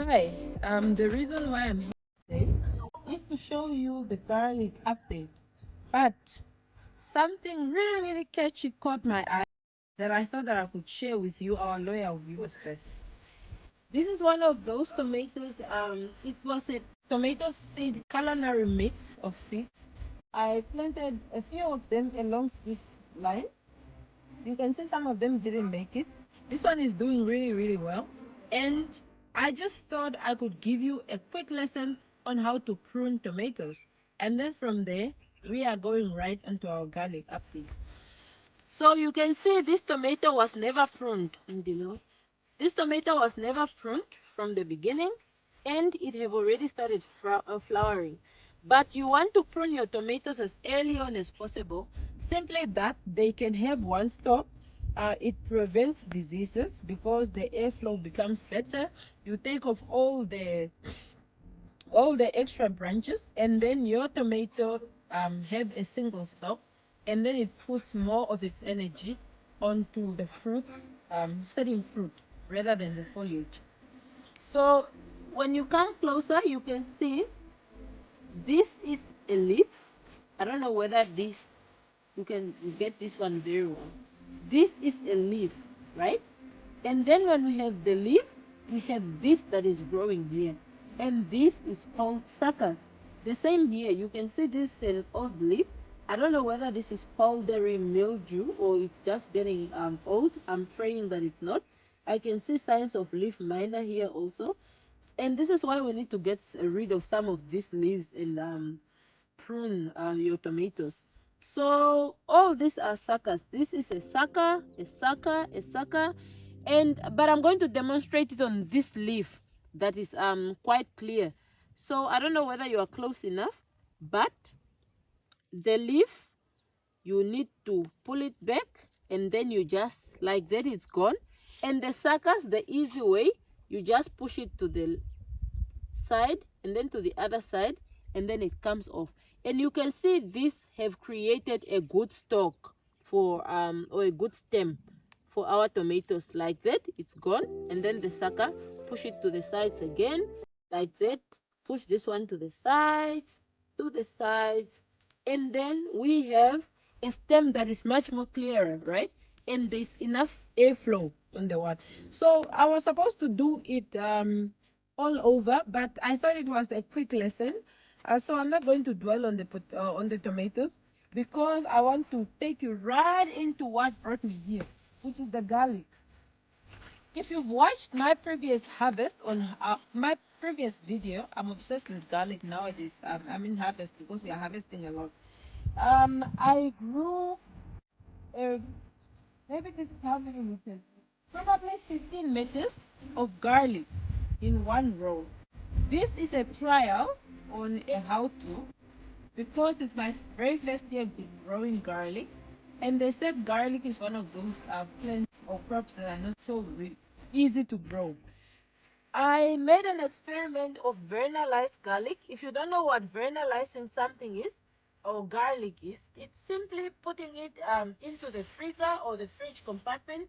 Hi, the reason why I'm here today is to show you the garlic update. But something really catchy caught my eye that I thought that I could share with you, our loyal viewers first. This is one of those tomatoes. It was a tomato seed culinary mix of seeds. I planted a few of them along this line. You can see some of them didn't make it. This one is doing really well. And I just thought I could give you a quick lesson on how to prune tomatoes. And then from there, we are going right into our garlic update. So you can see this tomato was never pruned. This tomato was never pruned from the beginning, and it have already started flowering. But you want to prune your tomatoes as early on as possible, simply that they can have one stop. It prevents diseases because the airflow becomes better. You take off all the extra branches, and then your tomato have a single stalk, and then it puts more of its energy onto the fruits, setting fruit rather than the foliage. So when you come closer, you can see this is a leaf. I don't know whether this you can get this one very well. This is a leaf, right? And then when we have the leaf, we have this that is growing here. And this is called suckers. The same here, you can see this is an old leaf. I don't know whether this is powdery mildew or it's just getting old. I'm praying that it's not. I can see signs of leaf miner here also. And this is why we need to get rid of some of these leaves and prune your tomatoes. So all these are suckers. This is a sucker, a sucker, a sucker, and but I'm going to demonstrate it on this leaf that is quite clear. So I don't know whether you are close enough, but the leaf, you need to pull it back, and then you just like that, it's gone. And the suckers, the easy way, you just push it to the side and then to the other side, and then it comes off. And you can see this have created a good stalk for or a good stem for our tomatoes. Like that, it's gone. And then the sucker, push it to the sides again like that, push this one to the sides, and then we have a stem that is much more clearer, right? And there's enough airflow on the one. So I was supposed to do it all over, but I thought it was a quick lesson. So I'm not going to dwell on the tomatoes, because I want to take you right into what brought me here, which is the garlic. If you've watched my previous harvest on my previous video, I'm obsessed with garlic nowadays. I'm in harvest because we are harvesting a lot. I grew uh, maybe this is how many meters? Probably 15 meters of garlic in one row. This is a trial on a how-to, because it's my very first year growing garlic, and they said garlic is one of those plants or crops that are not so easy to grow. I made an experiment of vernalized garlic. If you don't know what vernalizing something is or garlic is, it's simply putting it into the freezer or the fridge compartment,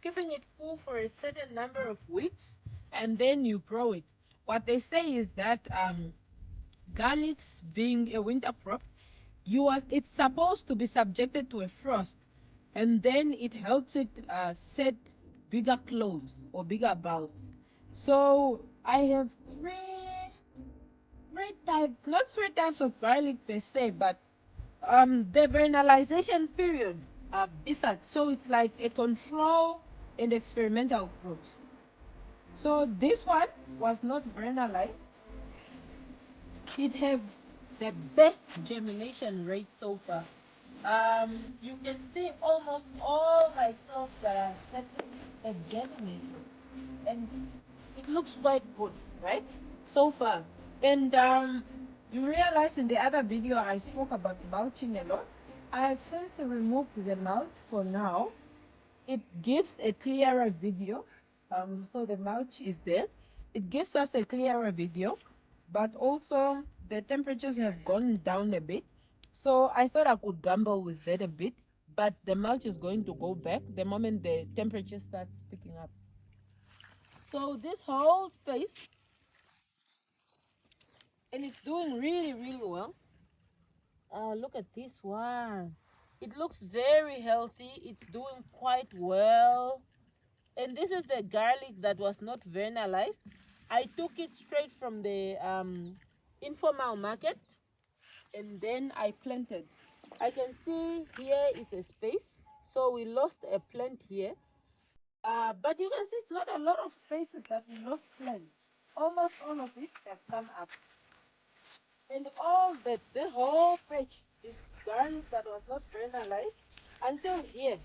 keeping it cool for a certain number of weeks, and then you grow it. What they say is that garlics being a winter crop, it's supposed to be subjected to a frost, and then it helps it set bigger cloves or bigger bulbs. So I have three types, not three types of garlic per se, but the vernalization period differed. So it's like a control and experimental groups. So this one was not vernalized. It have the best germination rate so far. You can see almost all my cells that are setting have germinated, and it looks quite good, right? So far. And you realize in the other video I spoke about mulching a lot. I have since removed the mulch for now. It gives a clearer video. So the mulch is there. It gives us a clearer video, but also the temperatures have gone down a bit. So I thought I could gamble with that a bit, but the mulch is going to go back the moment the temperature starts picking up. So this whole space and it's doing really, really well. Look at this one. It looks very healthy. It's doing quite well. And this is the garlic that was not vernalized. I took it straight from the informal market, and then I planted. I can see here is a space, so we lost a plant here. But you can see it's not a lot of spaces that we lost plants. Almost all of it have come up. And all the whole patch is garlic that was not vernalized until here.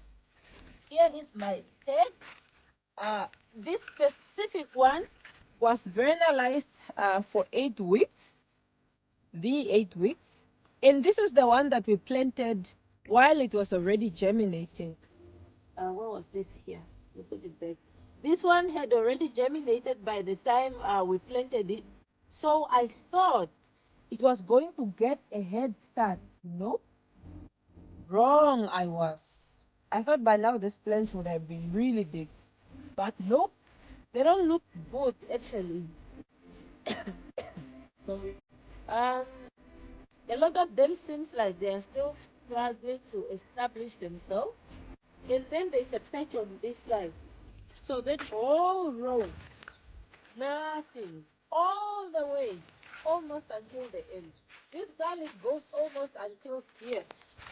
Here is my tag. This specific one was vernalized for 8 weeks, the 8 weeks. And this is the one that we planted while it was already germinating. What was this here? We put it back. This one had already germinated by the time we planted it. So I thought it was going to get a head start. Nope. Wrong I was. I thought by now this plant would have been really big. But nope. They don't look good actually. Sorry. A lot of them seems like they are still struggling to establish themselves. And then there's a patch on this side. So that whole row, nothing, all the way, almost until the end. This garlic goes almost until here.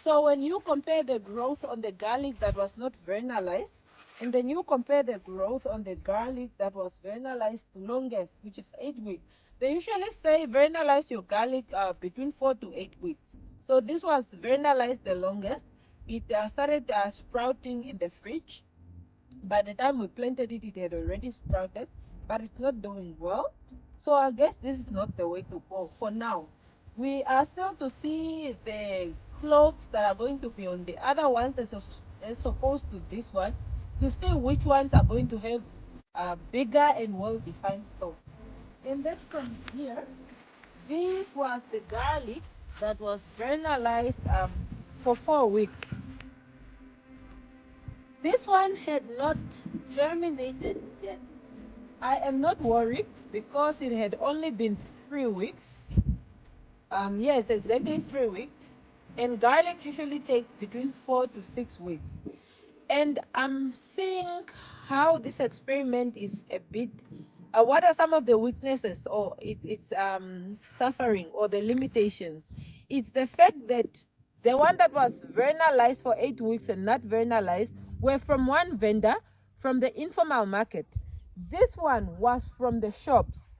So when you compare the growth on the garlic that was not vernalized, and then you compare the growth on the garlic that was vernalized longest, which is 8 weeks, they usually say vernalize your garlic between 4 to 8 weeks. So this was vernalized the longest. It started sprouting in the fridge. By the time we planted it, it had already sprouted, but it's not doing well. So I guess this is not the way to go for now. We are still to see the cloves that are going to be on the other ones as opposed to this one, to see which ones are going to have bigger and well-defined cloves. And then from here, this was the garlic that was vernalized for 4 weeks. This one had not germinated yet. I am not worried because it had only been 3 weeks. Yes, exactly 3 weeks. And garlic usually takes between 4 to 6 weeks. And I'm seeing how this experiment is a bit. What are some of the weaknesses or its suffering or the limitations? It's the fact that the one that was vernalized for 8 weeks and not vernalized were from one vendor from the informal market. This one was from the shops.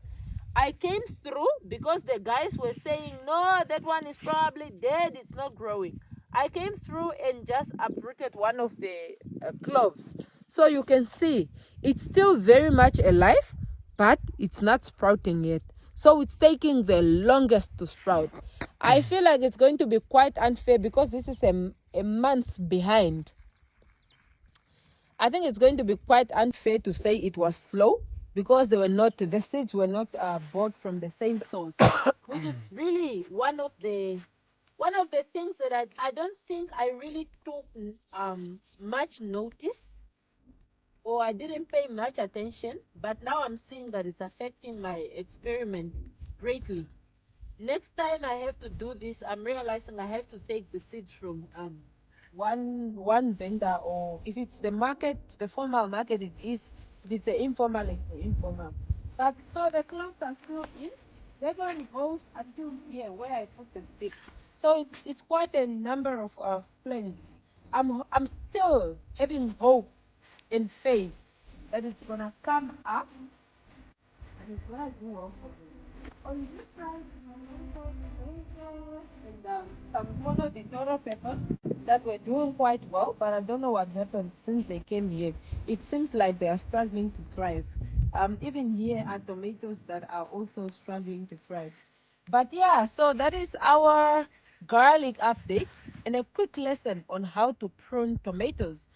I came through because the guys were saying, no, that one is probably dead, it's not growing. I came through and just uprooted one of the cloves. So you can see it's still very much alive, but it's not sprouting yet. So it's taking the longest to sprout. I feel like it's going to be quite unfair because this is a month behind. I think it's going to be quite unfair to say it was slow because the seeds were not bought from the same source, which is really one of the things that I don't think I really took much notice, or I didn't pay much attention, but now I'm seeing that it's affecting my experiment greatly. Next time I have to do this, I'm realizing I have to take the seeds from one vendor, or if it's the market, the formal market, it is. If it's the informal, it's the informal. But so the cloves are still in. That one goes until here where I put the stick. So it's quite a number of plants. I'm still having hope and faith that it's gonna come up and it's gonna do well for me. On this side, and some monodictoro peppers that were doing quite well, but I don't know what happened since they came here. It seems like they are struggling to thrive. Even here are tomatoes that are also struggling to thrive. But yeah, so that is our garlic update and a quick lesson on how to prune tomatoes.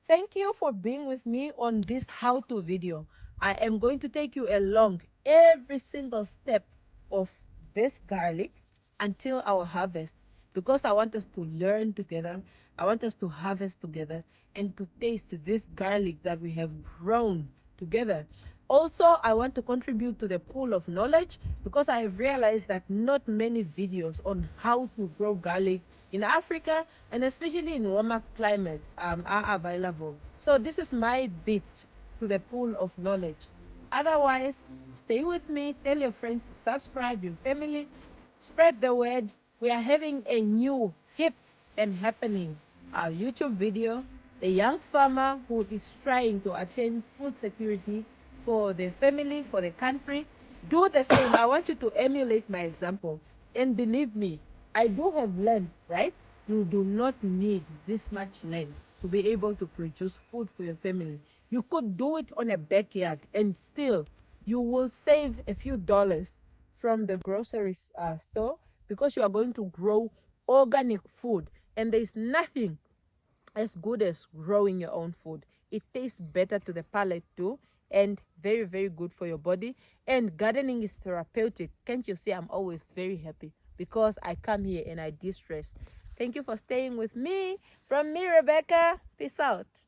Thank you for being with me on this how-to video. I am going to take you along every single step of this garlic until our harvest, because I want us to learn together. I want us to harvest together and to taste this garlic that we have grown together. Also, I want to contribute to the pool of knowledge because I have realized that not many videos on how to grow garlic in Africa and especially in warmer climates are available. So this is my bit to the pool of knowledge. Otherwise, stay with me, tell your friends to subscribe, your family, spread the word. We are having a new hip and happening YouTube video. The young farmer who is trying to attain food security for the family, for the country. Do the same. I want you to emulate my example. And believe me, I do have land, right? You do not need this much land to be able to produce food for your family. You could do it on a backyard and still you will save a few dollars from the grocery store because you are going to grow organic food. And there's nothing as good as growing your own food. It tastes better to the palate too, and very, very good for your body. And gardening is therapeutic. Can't you see I'm always very happy because I come here and I de-stress. Thank you for staying with me. From me, Rebecca. Peace out.